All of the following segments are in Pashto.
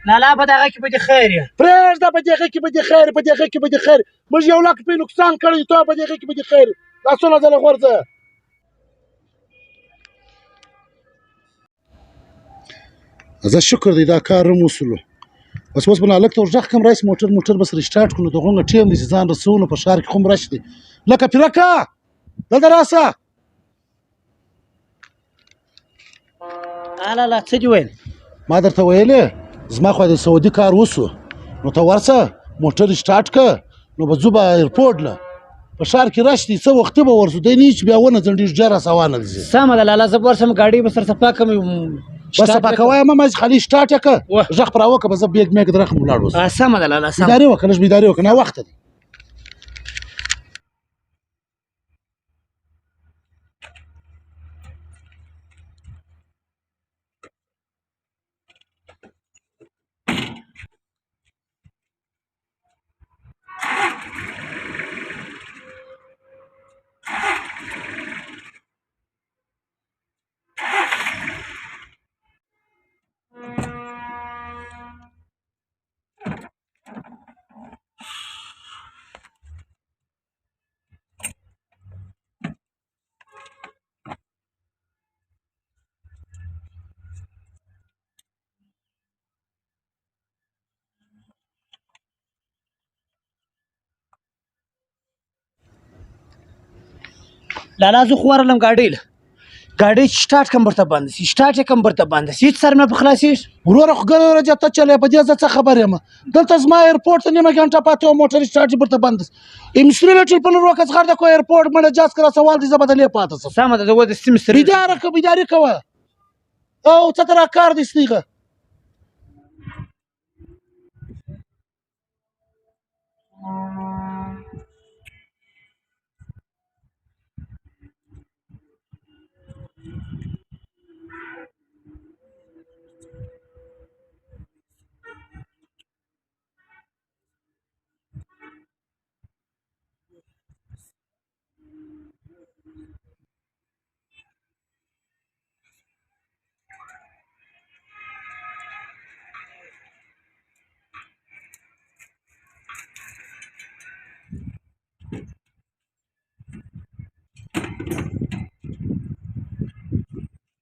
لالا په دغه کې به دې خیر یې پرېږده په دغه کې به دې خیر په دغه کې به دې خیر موږ 1 لک روپۍ نقصان کړی تو په دغه کې به دې خیر لاسونه ځله غورځه زه شکر دی دا کار هم وسولو بس اوس به هلک ته ورغږ کړم راشي موټر به سره سټارټ کړو نو د هغومره ټیم دی چې ځان رسولو په ښار کې خو هم رش دی لکه پیرکه دلته راسه لالا څه دې ویل ما درته ویلې زما خو د سعودي کار وسو نو ته ورسه موټر سټارټ کړه نو به ځو به ایرپورټ له په ښار کې رش دی څه وختي به ورسو دی نه چې بیا ونه ځنډېږي ډېر راسوانه دي سمه ده لالا زه به ورسم ګاډۍ به سره صفا کړم بس صفا کوه ماما خالي سټارټ یې کړه غږ پر راوکړه به زه بیګ میګ د رقم ولاړ اوسم سمه ده لالا سمه بیداري وکړه لږ بیداري وکړه ناوخته دی لالا زه خو ورغلم ګاډۍ له ګاډۍ چې سټارټ کړم ورته بنده شي سټارټ یې کړم ورته بنده شي هېڅ سر مې په خلاصېږي وروره خو ګرو ورځې ته چلې په دې زه څه خبر یم دلته زما ایرپورټ ته نیمه ګنټه پاتې وه موټر سټارټ یې ورته بند امسري له ټلیفون روکه څخه د کو ایرپورټ مړه جاز کرا سوال دي زه بدلې پاتې سم سمه ده زه اوس د سیمې سره بیداري کوه او څه ته را کار دي ستیغه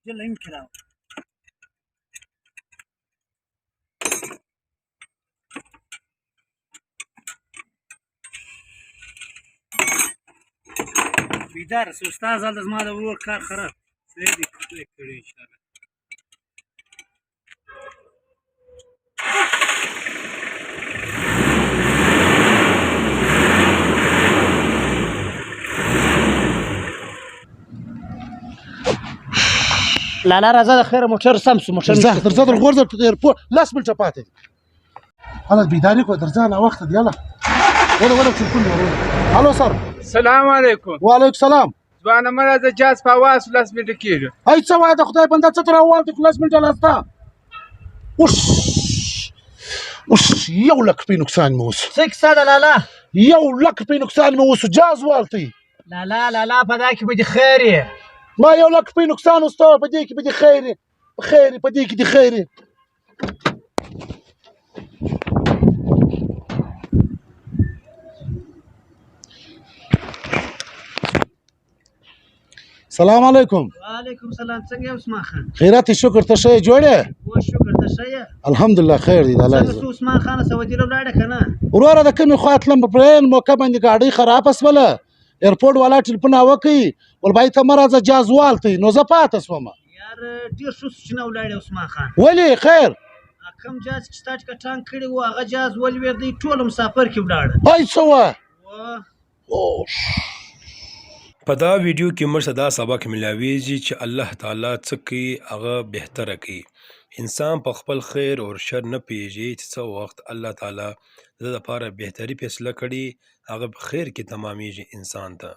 يلا يمكن أو. بیدار سه استاد هلته زما د ورور کار خراب سړی دې کړی انشاءالله لالا راځه د خیره موټر سم شو موټر درځه در غورځه ته ایرپورټ 10 منټه پاتې هله بیداري کوه درځه ناوخته دی یاله وره تلفون وره الو سر السلام علیکم وعلیکم السلام ځوانه مه راځه جاز په اواز 10 منټه کېږي هی څه وایه د خدای بنده څه ته راوالتې 10 منټه لاسته اوش 1 لک روپۍ نقصان مې وسو څه کیسه ده لالا 1 لک روپۍ نقصان مې وسو جاز والتی لالا په دا کې به دې خیر یې ما 1 لک روپۍ نقصان وسته په دې کې به دې خیر یې په دې کې دې خیر یې سلام علیکم وعلیکم سلام څنګه یې عثمان خان خیرات شکر ته ښه یې جوړ یې شکر ته ښه یې الحمدلله خیر دی د الله څنګه شو عثمان خان سعودي له ولاړه که نه وروره د کومې خوا تلم په پلین موقع باندې ګاډۍ خرابه شوله ایرپورټ والا ټلیفون وکړي ول بای ته مه راځه جاز والتی نو زه پاتې شوم یار ډېر ښه چې نه ولاړې عثمان خان ولې خیر کوم جاز چې ستا چې کټان کړي وو هغه جاز ولوېدی ټول مسافر کې ولاړه هی څه وه په دا ویډیو کې موږ ته دا سبق ملاویږي چې الله تعالی څه کوي هغه بهتره کوي انسان په خپل خیر او شر نه پیږي چې څه وخت الله تعالی د لپاره بهتري فیصله کړي هغه په خیر کې تمامیږي انسان ته